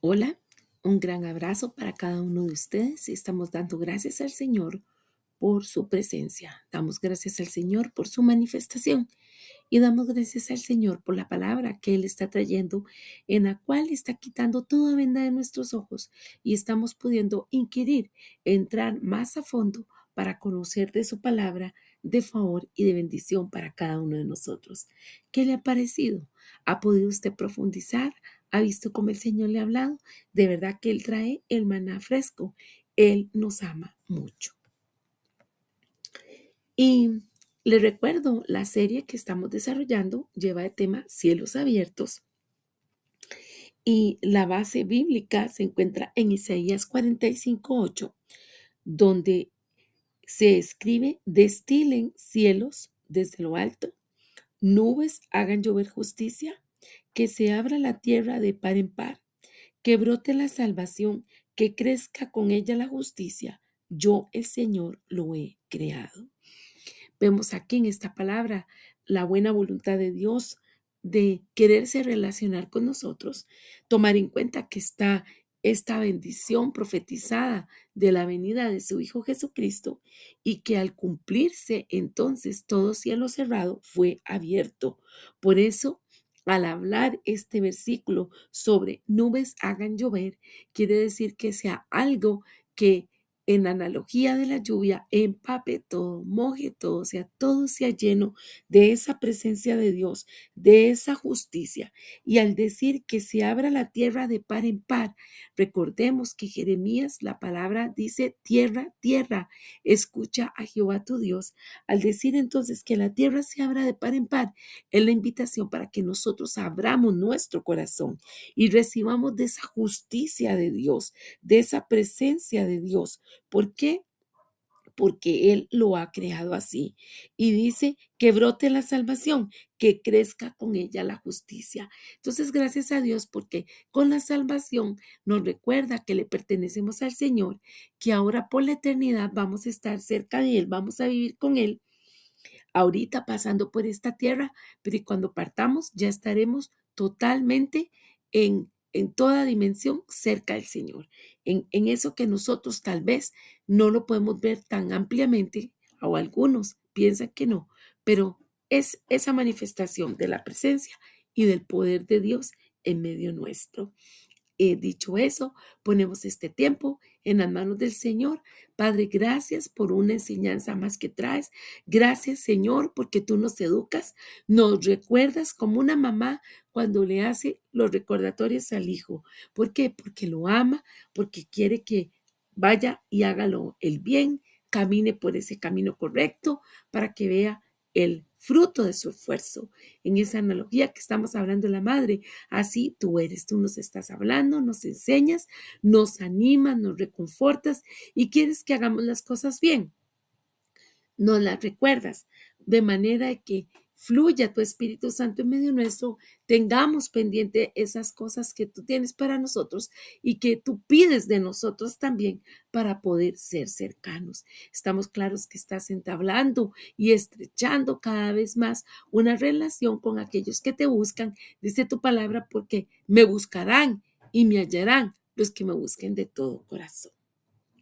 Hola, un gran abrazo para cada uno de ustedes y estamos dando gracias al Señor por su presencia. Damos gracias al Señor por su manifestación y damos gracias al Señor por la palabra que Él está trayendo, en la cual está quitando toda venda de nuestros ojos y estamos pudiendo inquirir, entrar más a fondo para conocer de su palabra de favor y de bendición para cada uno de nosotros. ¿Qué le ha parecido? ¿Ha podido usted profundizar? ¿Ha visto cómo el Señor le ha hablado? De verdad que Él trae el maná fresco. Él nos ama mucho. Y le recuerdo, la serie que estamos desarrollando lleva de tema cielos abiertos y la base bíblica se encuentra en Isaías 45:8, donde se escribe: destilen cielos desde lo alto, nubes hagan llover justicia, que se abra la tierra de par en par, que brote la salvación, que crezca con ella la justicia. Yo, el Señor, lo he creado. Vemos aquí en esta palabra la buena voluntad de Dios de quererse relacionar con nosotros, tomar en cuenta que está esta bendición profetizada de la venida de su Hijo Jesucristo y que al cumplirse entonces todo cielo cerrado fue abierto. Por eso, al hablar este versículo sobre nubes hagan llover, quiere decir que sea algo que en analogía de la lluvia, empape todo, moje todo, o sea, todo sea lleno de esa presencia de Dios, de esa justicia. Y al decir que se abra la tierra de par en par, recordemos que Jeremías, la palabra dice tierra, tierra, escucha a Jehová tu Dios. Al decir entonces que la tierra se abra de par en par, es la invitación para que nosotros abramos nuestro corazón y recibamos de esa justicia de Dios, de esa presencia de Dios. ¿Por qué? Porque Él lo ha creado así. Y dice que brote la salvación, que crezca con ella la justicia. Entonces, gracias a Dios, porque con la salvación nos recuerda que le pertenecemos al Señor, que ahora por la eternidad vamos a estar cerca de Él, vamos a vivir con Él, ahorita pasando por esta tierra, pero y cuando partamos ya estaremos totalmente en toda dimensión cerca del Señor, en eso que nosotros tal vez no lo podemos ver tan ampliamente, o algunos piensan que no, pero es esa manifestación de la presencia y del poder de Dios en medio nuestro. Dicho eso, ponemos este tiempo en las manos del Señor. Padre, gracias por una enseñanza más que traes. Gracias, Señor, porque tú nos educas, nos recuerdas como una mamá cuando le hace los recordatorios al hijo. ¿Por qué? Porque lo ama, porque quiere que vaya y hágalo el bien, camine por ese camino correcto para que vea el fruto de su esfuerzo. En esa analogía que estamos hablando de la madre, así tú eres, tú nos estás hablando, nos enseñas, nos animas, nos reconfortas y quieres que hagamos las cosas bien. Nos las recuerdas de manera que fluya tu Espíritu Santo en medio nuestro, tengamos pendiente esas cosas que tú tienes para nosotros y que tú pides de nosotros también para poder ser cercanos. Estamos claros que estás entablando y estrechando cada vez más una relación con aquellos que te buscan, dice tu palabra, porque me buscarán y me hallarán los que me busquen de todo corazón.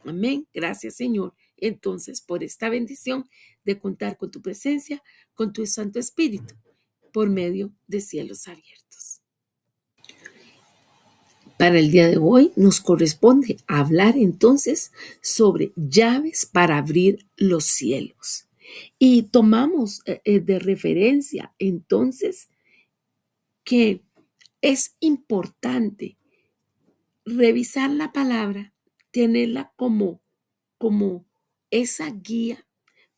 Amén. Gracias, Señor. Entonces, por esta bendición de contar con tu presencia, con tu Santo Espíritu, por medio de cielos abiertos. Para el día de hoy nos corresponde hablar entonces sobre llaves para abrir los cielos. Y tomamos de referencia entonces que es importante revisar la palabra, tenerla como esa guía.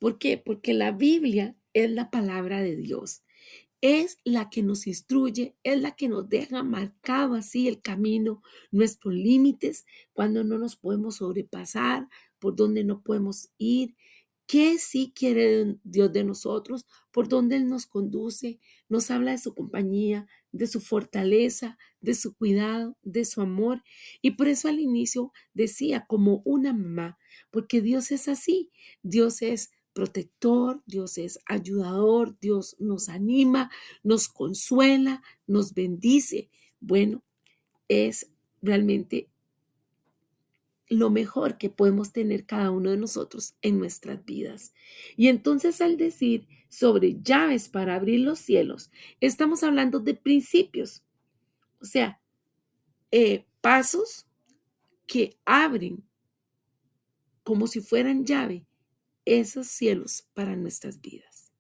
¿Por qué? Porque la Biblia es la palabra de Dios. Es la que nos instruye, es la que nos deja marcado así el camino, nuestros límites, cuando no nos podemos sobrepasar, por dónde no podemos ir, qué sí quiere Dios de nosotros, por dónde Él nos conduce, nos habla de su compañía, de su fortaleza, de su cuidado, de su amor. Y por eso al inicio decía como una mamá, porque Dios es así, Dios es protector, Dios es ayudador, Dios nos anima, nos consuela, nos bendice. Bueno, es realmente lo mejor que podemos tener cada uno de nosotros en nuestras vidas. Y entonces al decir sobre llaves para abrir los cielos, estamos hablando de principios, o sea, pasos que abren como si fueran llave esos cielos para nuestras vidas.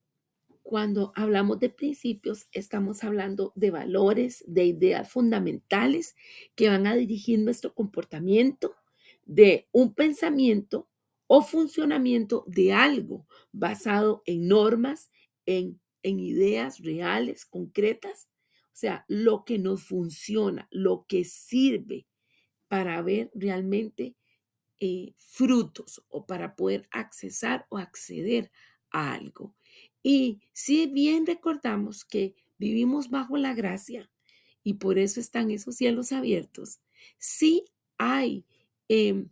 Cuando hablamos de principios, estamos hablando de valores, de ideas fundamentales que van a dirigir nuestro comportamiento, de un pensamiento o funcionamiento de algo basado en normas, en ideas reales, concretas. O sea, lo que nos funciona, lo que sirve para ver realmente frutos o para poder accesar o acceder a algo. Y si bien recordamos que vivimos bajo la gracia y por eso están esos cielos abiertos, sí hay em,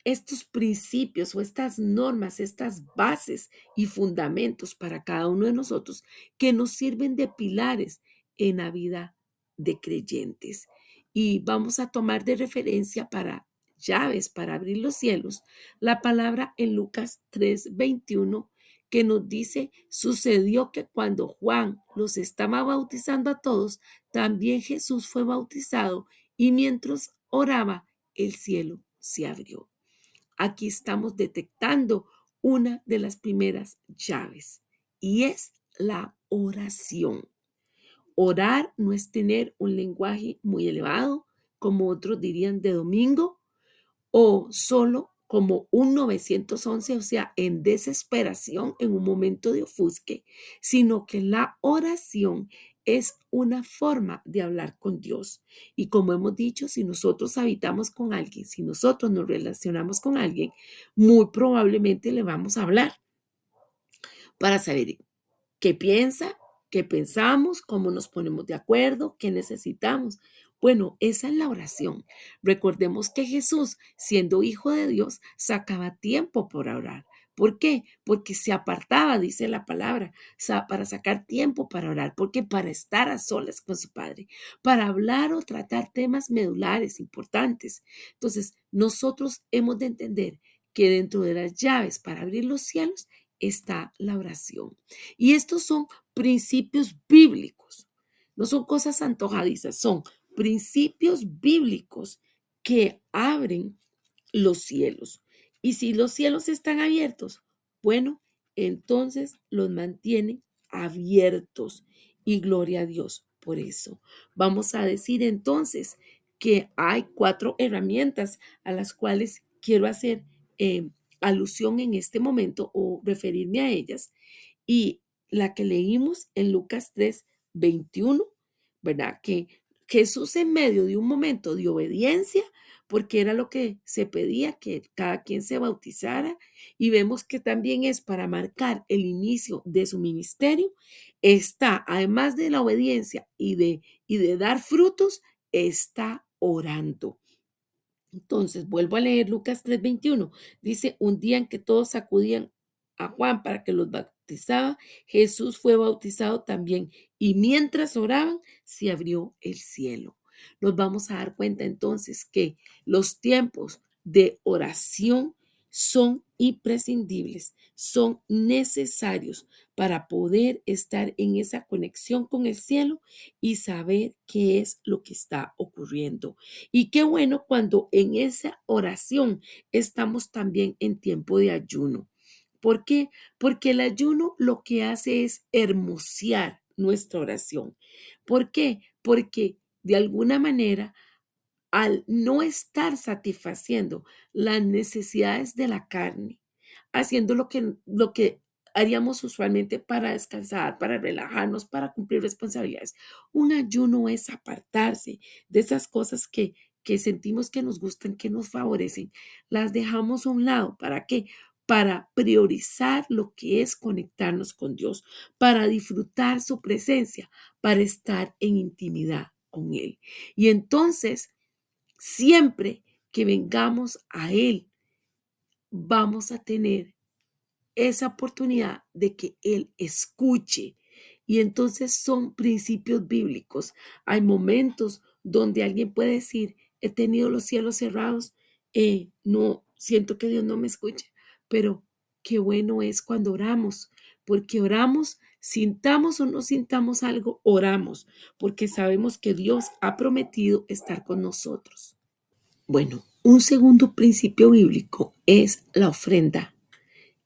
estos principios o estas normas, estas bases y fundamentos para cada uno de nosotros que nos sirven de pilares en la vida de creyentes. Y vamos a tomar de referencia para llaves para abrir los cielos, la palabra en Lucas 3:21 que nos dice, sucedió que cuando Juan los estaba bautizando a todos, también Jesús fue bautizado y mientras oraba, el cielo se abrió. Aquí estamos detectando una de las primeras llaves y es la oración. Orar no es tener un lenguaje muy elevado, como otros dirían de domingo, o solo como un 911, o sea, en desesperación, en un momento de ofusque, sino que la oración es una forma de hablar con Dios. Y como hemos dicho, si nosotros habitamos con alguien, si nosotros nos relacionamos con alguien, muy probablemente le vamos a hablar para saber qué piensa, qué pensamos, cómo nos ponemos de acuerdo, qué necesitamos. Bueno, esa es la oración. Recordemos que Jesús, siendo hijo de Dios, sacaba tiempo por orar. ¿Por qué? Porque se apartaba, dice la palabra, para sacar tiempo para orar, porque para estar a solas con su Padre, para hablar o tratar temas medulares importantes. Entonces, nosotros hemos de entender que dentro de las llaves para abrir los cielos está la oración. Y estos son principios bíblicos, no son cosas antojadizas, son principios bíblicos que abren los cielos. Y si los cielos están abiertos, bueno, entonces los mantienen abiertos. Y gloria a Dios por eso. Vamos a decir entonces que hay 4 herramientas a las cuales quiero hacer alusión en este momento o referirme a ellas. Y la que leímos en Lucas 3:21, ¿verdad? Que Jesús en medio de un momento de obediencia, porque era lo que se pedía, que cada quien se bautizara, y vemos que también es para marcar el inicio de su ministerio, está, además de la obediencia y de dar frutos, está orando. Entonces, vuelvo a leer Lucas 3:21. Dice, un día en que todos acudían a Juan para que los bautizaba, Jesús fue bautizado también. Y mientras oraban, se abrió el cielo. Nos vamos a dar cuenta entonces que los tiempos de oración son imprescindibles, son necesarios para poder estar en esa conexión con el cielo y saber qué es lo que está ocurriendo. Y qué bueno cuando en esa oración estamos también en tiempo de ayuno. ¿Por qué? Porque el ayuno lo que hace es hermosear nuestra oración. ¿Por qué? Porque de alguna manera, al no estar satisfaciendo las necesidades de la carne, haciendo lo que haríamos usualmente para descansar, para relajarnos, para cumplir responsabilidades. Un ayuno es apartarse de esas cosas que sentimos que nos gustan, que nos favorecen. Las dejamos a un lado. ¿Para qué? Para priorizar lo que es conectarnos con Dios, para disfrutar su presencia, para estar en intimidad con Él. Y entonces, siempre que vengamos a Él, vamos a tener esa oportunidad de que Él escuche. Y entonces son principios bíblicos. Hay momentos donde alguien puede decir, he tenido los cielos cerrados, no, siento que Dios no me escucha, pero qué bueno es cuando oramos, porque oramos, sintamos o no sintamos algo, oramos, porque sabemos que Dios ha prometido estar con nosotros. Bueno, un segundo principio bíblico es la ofrenda.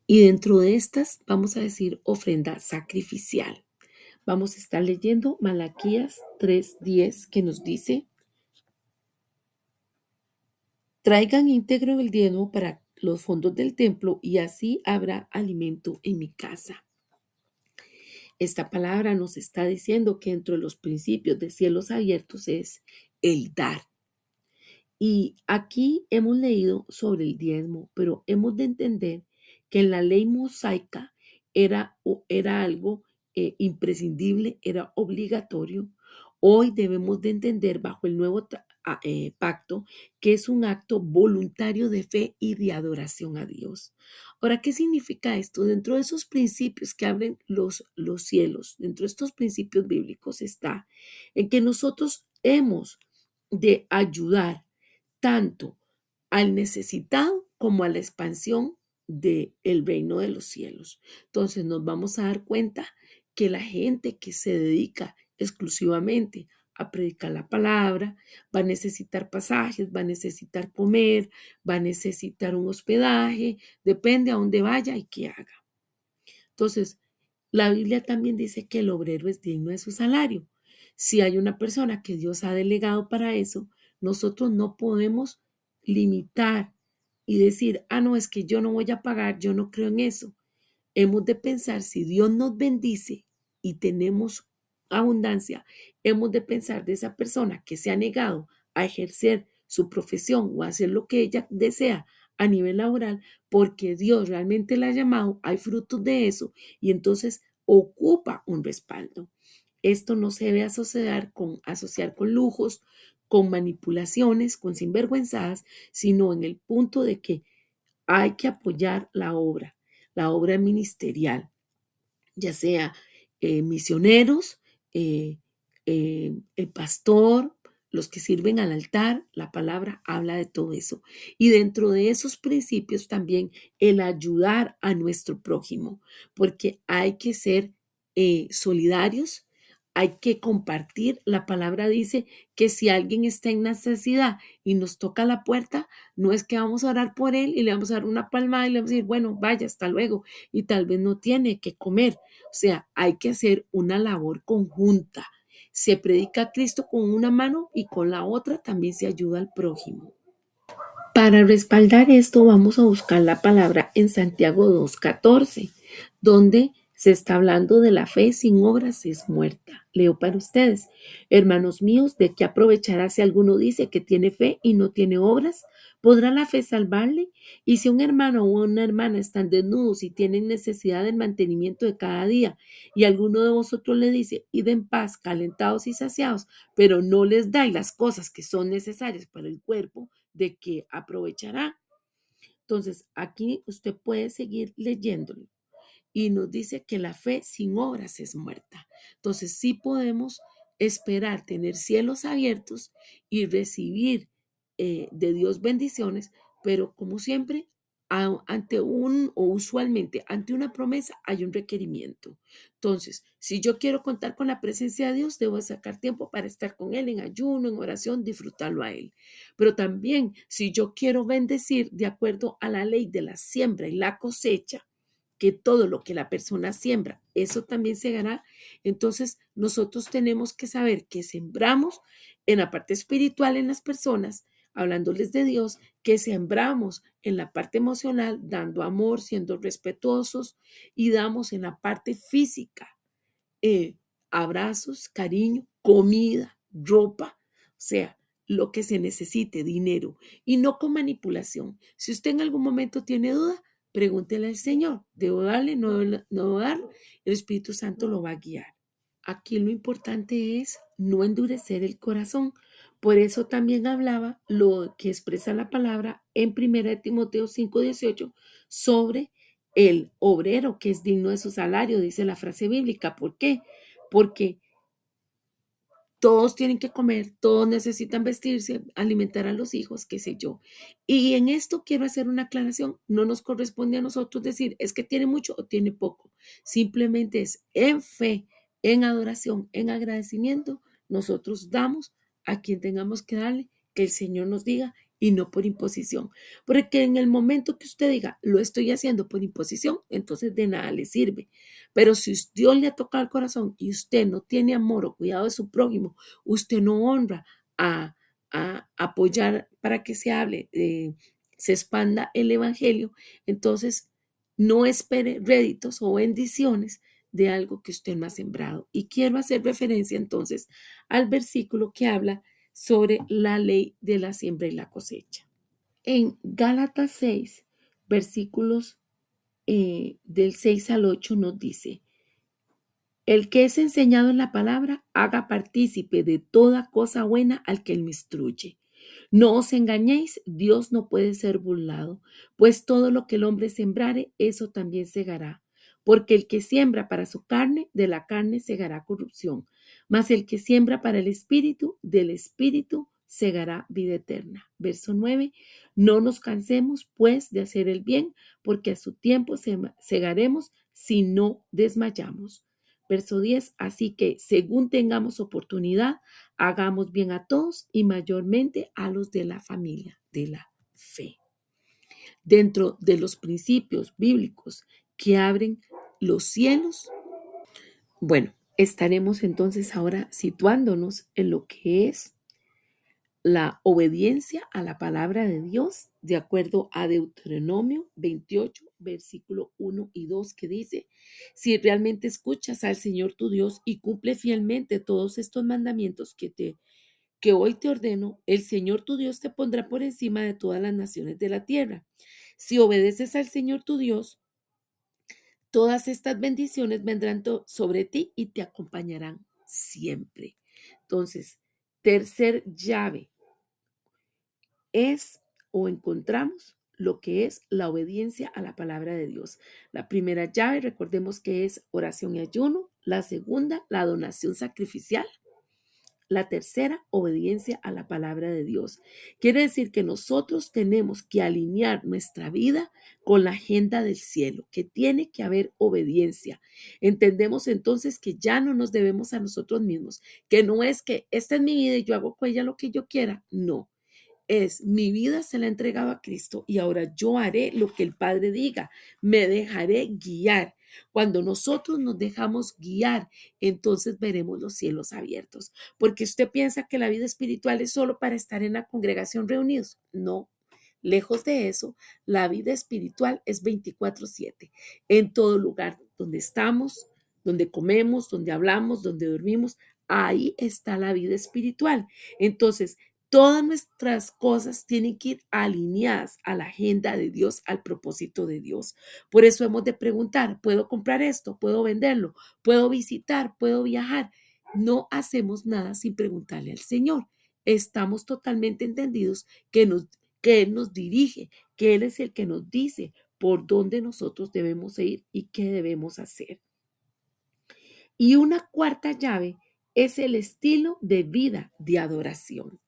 Y dentro de estas vamos a decir ofrenda sacrificial. Vamos a estar leyendo Malaquías 3:10 que nos dice, traigan íntegro el diezmo para los fondos del templo y así habrá alimento en mi casa. Esta palabra nos está diciendo que dentro de los principios de cielos abiertos es el dar. Y aquí hemos leído sobre el diezmo, pero hemos de entender que en la ley mosaica era algo imprescindible, era obligatorio. Hoy debemos de entender bajo el nuevo pacto que es un acto voluntario de fe y de adoración a Dios. Ahora, ¿qué significa esto? Dentro de esos principios que abren los cielos, dentro de estos principios bíblicos está en que nosotros hemos de ayudar tanto al necesitado como a la expansión del reino de los cielos. Entonces nos vamos a dar cuenta que la gente que se dedica exclusivamente a predicar la palabra va a necesitar pasajes, va a necesitar comer, va a necesitar un hospedaje, depende a dónde vaya y qué haga. Entonces, la Biblia también dice que el obrero es digno de su salario. Si hay una persona que Dios ha delegado para eso, nosotros no podemos limitar y decir, no, es que yo no voy a pagar, yo no creo en eso. Hemos de pensar, si Dios nos bendice y tenemos abundancia, hemos de pensar de esa persona que se ha negado a ejercer su profesión o a hacer lo que ella desea a nivel laboral, porque Dios realmente la ha llamado, hay frutos de eso y entonces ocupa un respaldo. Esto no se debe asociar con lujos, con manipulaciones, con sinvergüenzadas, sino en el punto de que hay que apoyar la obra ministerial, ya sea misioneros, eh, el pastor, los que sirven al altar, la palabra habla de todo eso. Y dentro de esos principios también el ayudar a nuestro prójimo, porque hay que ser solidarios, hay que compartir. La palabra dice que si alguien está en necesidad y nos toca la puerta, no es que vamos a orar por él y le vamos a dar una palmada y le vamos a decir, bueno, vaya, hasta luego, y tal vez no tiene que comer. O sea, hay que hacer una labor conjunta. Se predica a Cristo con una mano y con la otra también se ayuda al prójimo. Para respaldar esto vamos a buscar la palabra en Santiago 2:14, donde se está hablando de la fe sin obras es muerta. Leo para ustedes. Hermanos míos, ¿de qué aprovechará si alguno dice que tiene fe y no tiene obras? ¿Podrá la fe salvarle? Y si un hermano o una hermana están desnudos y tienen necesidad del mantenimiento de cada día, y alguno de vosotros le dice, id en paz, calentados y saciados, pero no les dais las cosas que son necesarias para el cuerpo, ¿de qué aprovechará? Entonces, aquí usted puede seguir leyéndolo y nos dice que la fe sin obras es muerta. Entonces, sí podemos esperar tener cielos abiertos y recibir de Dios bendiciones, pero como siempre, ante un o usualmente ante una promesa hay un requerimiento. Entonces, si yo quiero contar con la presencia de Dios, debo sacar tiempo para estar con Él en ayuno, en oración, disfrutarlo a Él. Pero también, si yo quiero bendecir de acuerdo a la ley de la siembra y la cosecha, que todo lo que la persona siembra, eso también se segará. Entonces, nosotros tenemos que saber que sembramos en la parte espiritual en las personas, hablándoles de Dios, que sembramos en la parte emocional, dando amor, siendo respetuosos, y damos en la parte física, eh, abrazos, cariño, comida, ropa, o sea, lo que se necesite, dinero, y no con manipulación. Si usted en algún momento tiene duda, pregúntele al Señor, ¿debo darle? ¿No debo dar? El Espíritu Santo lo va a guiar. Aquí lo importante es no endurecer el corazón. Por eso también hablaba lo que expresa la palabra en 1 Timoteo 5:18 sobre el obrero que es digno de su salario, dice la frase bíblica. ¿Por qué? Porque todos tienen que comer, todos necesitan vestirse, alimentar a los hijos, qué sé yo. Y en esto quiero hacer una aclaración. No nos corresponde a nosotros decir, es que tiene mucho o tiene poco. Simplemente es en fe, en adoración, en agradecimiento. Nosotros damos a quien tengamos que darle, que el Señor nos diga y no por imposición. Porque en el momento que usted diga, lo estoy haciendo por imposición, entonces de nada le sirve. Pero si Dios le ha tocado el corazón y usted no tiene amor o cuidado de su prójimo, usted no honra a, a apoyar para que se hable, se expanda el evangelio, entonces no espere réditos o bendiciones de algo que usted no ha sembrado. Y quiero hacer referencia entonces al versículo que habla sobre la ley de la siembra y la cosecha. En Gálatas 6, versículos del 6 al 8 nos dice, el que es enseñado en la palabra, haga partícipe de toda cosa buena al que él me instruye. No os engañéis, Dios no puede ser burlado, pues todo lo que el hombre sembrare, eso también segará. Porque el que siembra para su carne, de la carne segará corrupción, mas el que siembra para el espíritu, del espíritu segará vida eterna. Verso 9. No nos cansemos, pues, de hacer el bien, porque a su tiempo segaremos si no desmayamos. Verso 10. Así que, según tengamos oportunidad, hagamos bien a todos y mayormente a los de la familia de la fe. Dentro de los principios bíblicos que abren los cielos, bueno, estaremos entonces ahora situándonos en lo que es la obediencia a la palabra de Dios, de acuerdo a Deuteronomio 28, versículo 1 y 2, que dice, si realmente escuchas al Señor tu Dios y cumple fielmente todos estos mandamientos que hoy te ordeno, el Señor tu Dios te pondrá por encima de todas las naciones de la tierra. Si obedeces al Señor tu Dios, todas estas bendiciones vendrán sobre ti y te acompañarán siempre. Entonces, tercer llave es o encontramos lo que es la obediencia a la palabra de Dios. La primera llave, recordemos que es oración y ayuno. La segunda, la donación sacrificial. La tercera, obediencia a la palabra de Dios. Quiere decir que nosotros tenemos que alinear nuestra vida con la agenda del cielo, que tiene que haber obediencia. Entendemos entonces que ya no nos debemos a nosotros mismos, que no es que esta es mi vida y yo hago con ella lo que yo quiera. No, es mi vida se la he entregado a Cristo y ahora yo haré lo que el Padre diga, me dejaré guiar. Cuando nosotros nos dejamos guiar, entonces veremos los cielos abiertos, porque usted piensa que la vida espiritual es solo para estar en la congregación reunidos. No, lejos de eso, la vida espiritual es 24/7, en todo lugar donde estamos, donde comemos, donde hablamos, donde dormimos, ahí está la vida espiritual. Entonces, todas nuestras cosas tienen que ir alineadas a la agenda de Dios, al propósito de Dios. Por eso hemos de preguntar, ¿puedo comprar esto? ¿Puedo venderlo? ¿Puedo visitar? ¿Puedo viajar? No hacemos nada sin preguntarle al Señor. Estamos totalmente entendidos que Él nos dirige, que Él es el que nos dice por dónde nosotros debemos ir y qué debemos hacer. Y una cuarta llave es el estilo de vida de adoración.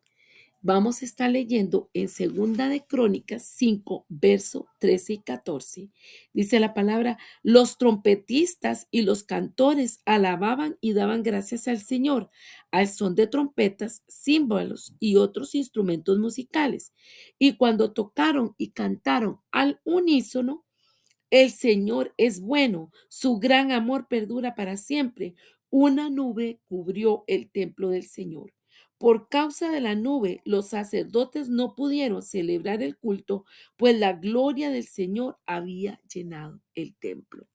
Vamos a estar leyendo en Segunda de Crónicas 5, verso 13 y 14. Dice la palabra, los trompetistas y los cantores alababan y daban gracias al Señor al son de trompetas, címbalos y otros instrumentos musicales. Y cuando tocaron y cantaron al unísono, el Señor es bueno, su gran amor perdura para siempre. Una nube cubrió el templo del Señor. Por causa de la nube, los sacerdotes no pudieron celebrar el culto, pues la gloria del Señor había llenado el templo.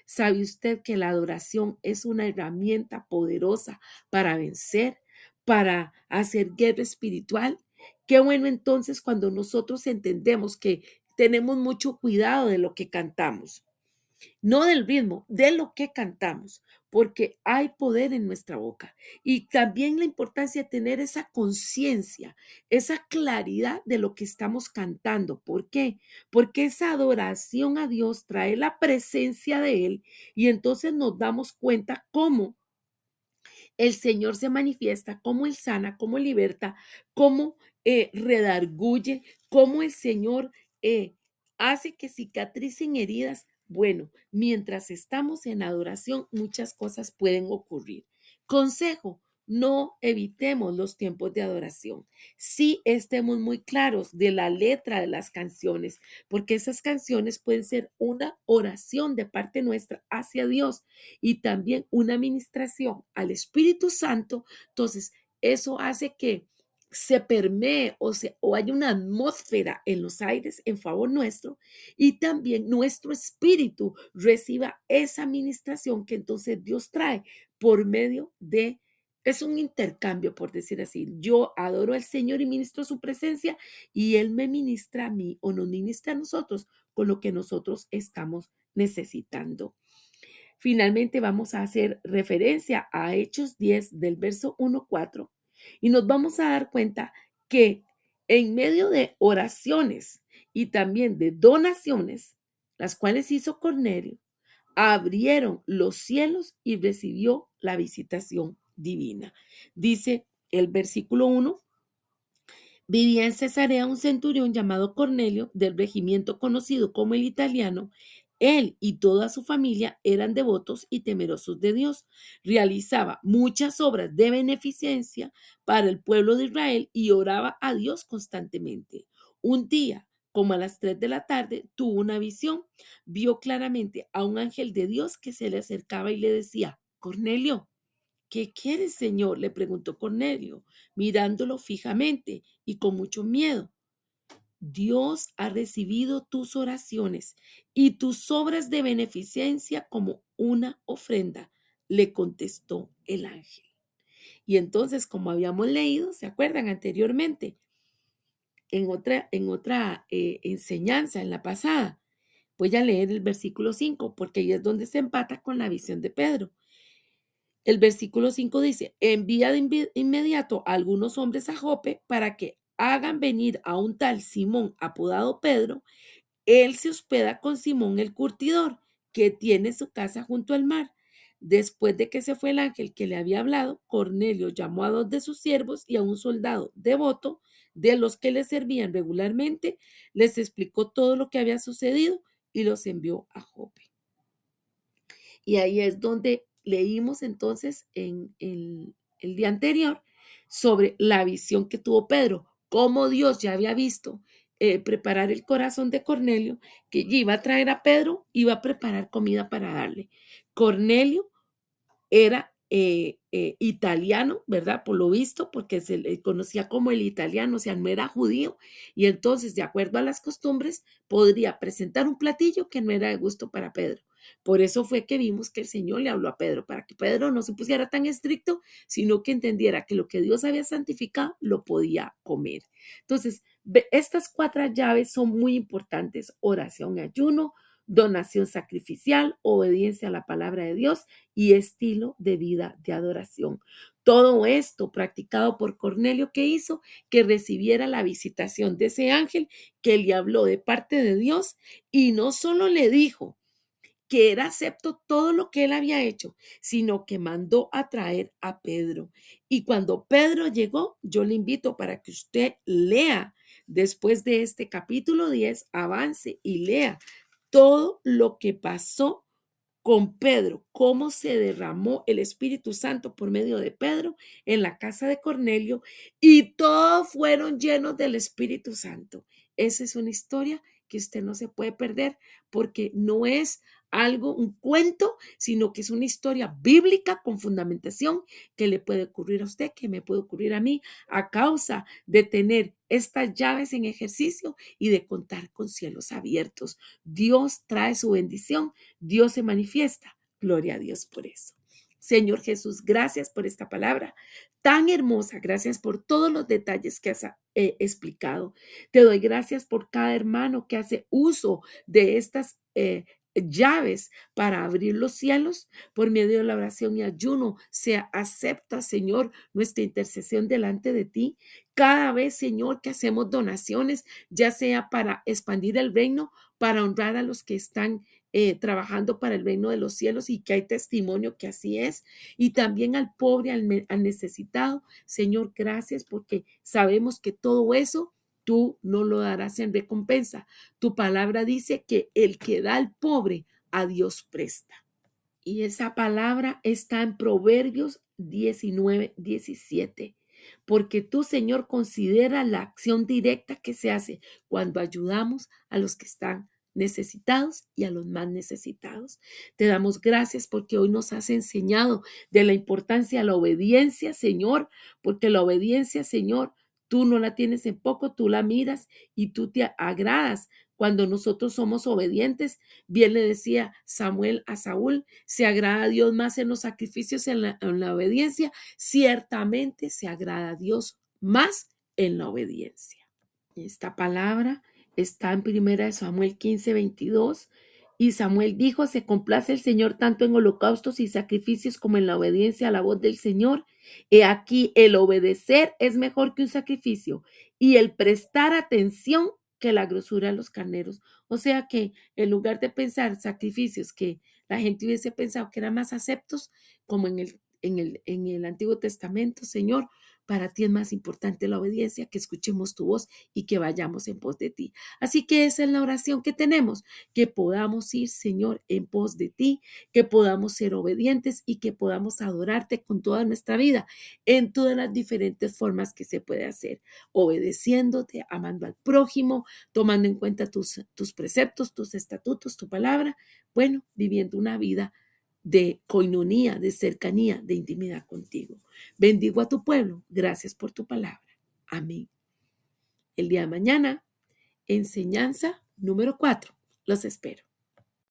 ¿Sabe usted que la adoración es una herramienta poderosa para vencer, para hacer guerra espiritual? Qué bueno entonces cuando nosotros entendemos que tenemos mucho cuidado de lo que cantamos, no del ritmo, de lo que cantamos, porque hay poder en nuestra boca. Y también la importancia de tener esa conciencia, esa claridad de lo que estamos cantando. ¿Por qué? Porque esa adoración a Dios trae la presencia de Él y entonces nos damos cuenta cómo el Señor se manifiesta, cómo Él sana, cómo liberta, cómo redarguye, cómo el Señor hace que cicatricen heridas. Bueno, mientras estamos en adoración, muchas cosas pueden ocurrir. Consejo, no evitemos los tiempos de adoración. Sí estemos muy claros de la letra de las canciones, porque esas canciones pueden ser una oración de parte nuestra hacia Dios y también una administración al Espíritu Santo. Entonces, eso hace que se permee o haya una atmósfera en los aires en favor nuestro y también nuestro espíritu reciba esa administración que entonces Dios trae por medio de, es un intercambio, por decir así. Yo adoro al Señor y ministro su presencia y Él me ministra a mí o nos ministra a nosotros con lo que nosotros estamos necesitando. Finalmente vamos a hacer referencia a Hechos 10 del verso 1-4 y nos vamos a dar cuenta que en medio de oraciones y también de donaciones, las cuales hizo Cornelio, abrieron los cielos y recibió la visitación divina. Dice el versículo 1. Vivía en Cesarea un centurión llamado Cornelio, del regimiento conocido como el italiano. Él y toda su familia eran devotos y temerosos de Dios. Realizaba muchas obras de beneficencia para el pueblo de Israel y oraba a Dios constantemente. Un día, como a las 3 de la tarde, tuvo una visión. Vio claramente a un ángel de Dios que se le acercaba y le decía: Cornelio. ¿Qué quieres, Señor?, le preguntó Cornelio, mirándolo fijamente y con mucho miedo. Dios ha recibido tus oraciones y tus obras de beneficencia como una ofrenda, le contestó el ángel. Y entonces, como habíamos leído, ¿se acuerdan anteriormente? En otra enseñanza, en la pasada, voy a leer el versículo 5, porque ahí es donde se empata con la visión de Pedro. El versículo 5 dice: envía de inmediato a algunos hombres a Jope para que hagan venir a un tal Simón apodado Pedro. Él se hospeda con Simón el curtidor, que tiene su casa junto al mar. Después de que se fue el ángel que le había hablado, Cornelio llamó a 2 de sus siervos y a un soldado devoto de los que le servían regularmente, les explicó todo lo que había sucedido y los envió a Jope. Y ahí es donde leímos entonces en el día anterior sobre la visión que tuvo Pedro, cómo Dios ya había visto preparar el corazón de Cornelio, que iba a traer a Pedro, iba a preparar comida para darle. Cornelio era italiano, ¿verdad? Por lo visto, porque se le conocía como el italiano, o sea, no era judío, y entonces, de acuerdo a las costumbres, podría presentar un platillo que no era de gusto para Pedro. Por eso fue que vimos que el Señor le habló a Pedro, para que Pedro no se pusiera tan estricto, sino que entendiera que lo que Dios había santificado lo podía comer. Entonces, estas 4 llaves son muy importantes: oración y ayuno, donación sacrificial, obediencia a la palabra de Dios y estilo de vida de adoración. Todo esto practicado por Cornelio, que hizo que recibiera la visitación de ese ángel que le habló de parte de Dios, y no solo le dijo que era acepto todo lo que él había hecho, sino que mandó a traer a Pedro. Y cuando Pedro llegó, yo le invito para que usted lea después de este capítulo 10, avance y lea todo lo que pasó con Pedro, cómo se derramó el Espíritu Santo por medio de Pedro en la casa de Cornelio, y todos fueron llenos del Espíritu Santo. Esa es una historia que usted no se puede perder, porque no es algo, un cuento, sino que es una historia bíblica con fundamentación que le puede ocurrir a usted, que me puede ocurrir a mí, a causa de tener estas llaves en ejercicio y de contar con cielos abiertos. Dios trae su bendición, Dios se manifiesta. Gloria a Dios por eso. Señor Jesús, gracias por esta palabra tan hermosa. Gracias por todos los detalles que has explicado. Te doy gracias por cada hermano que hace uso de estas llaves para abrir los cielos por medio de la oración y ayuno. Se acepta, Señor, nuestra intercesión delante de ti. Cada vez, Señor, que hacemos donaciones, ya sea para expandir el reino, para honrar a los que están trabajando para el reino de los cielos y que hay testimonio que así es. Y también al pobre, al necesitado. Señor, gracias porque sabemos que todo eso tú no lo darás en recompensa. Tu palabra dice que el que da al pobre, a Dios presta. Y esa palabra está en Proverbios 19:17. Porque tú, Señor, considera la acción directa que se hace cuando ayudamos a los que están necesitados y a los más necesitados. Te damos gracias porque hoy nos has enseñado de la importancia de la obediencia, Señor, porque la obediencia, Señor, tú no la tienes en poco, tú la miras y tú te agradas cuando nosotros somos obedientes. Bien le decía Samuel a Saúl, se agrada a Dios más en los sacrificios, en la obediencia. Ciertamente se agrada a Dios más en la obediencia. Esta palabra está en 1 Samuel 15:22. Y Samuel dijo, se complace el Señor tanto en holocaustos y sacrificios como en la obediencia a la voz del Señor. He aquí, el obedecer es mejor que un sacrificio y el prestar atención que la grosura de los carneros. O sea que en lugar de pensar sacrificios que la gente hubiese pensado que eran más aceptos, como en el Antiguo Testamento, Señor, para ti es más importante la obediencia, que escuchemos tu voz y que vayamos en pos de ti. Así que esa es la oración que tenemos, que podamos ir, Señor, en pos de ti, que podamos ser obedientes y que podamos adorarte con toda nuestra vida en todas las diferentes formas que se puede hacer, obedeciéndote, amando al prójimo, tomando en cuenta tus preceptos, tus estatutos, tu palabra, bueno, viviendo una vida de coinonía, de cercanía, de intimidad contigo. Bendigo a tu pueblo. Gracias por tu palabra. Amén. El día de mañana, enseñanza número 4. Los espero.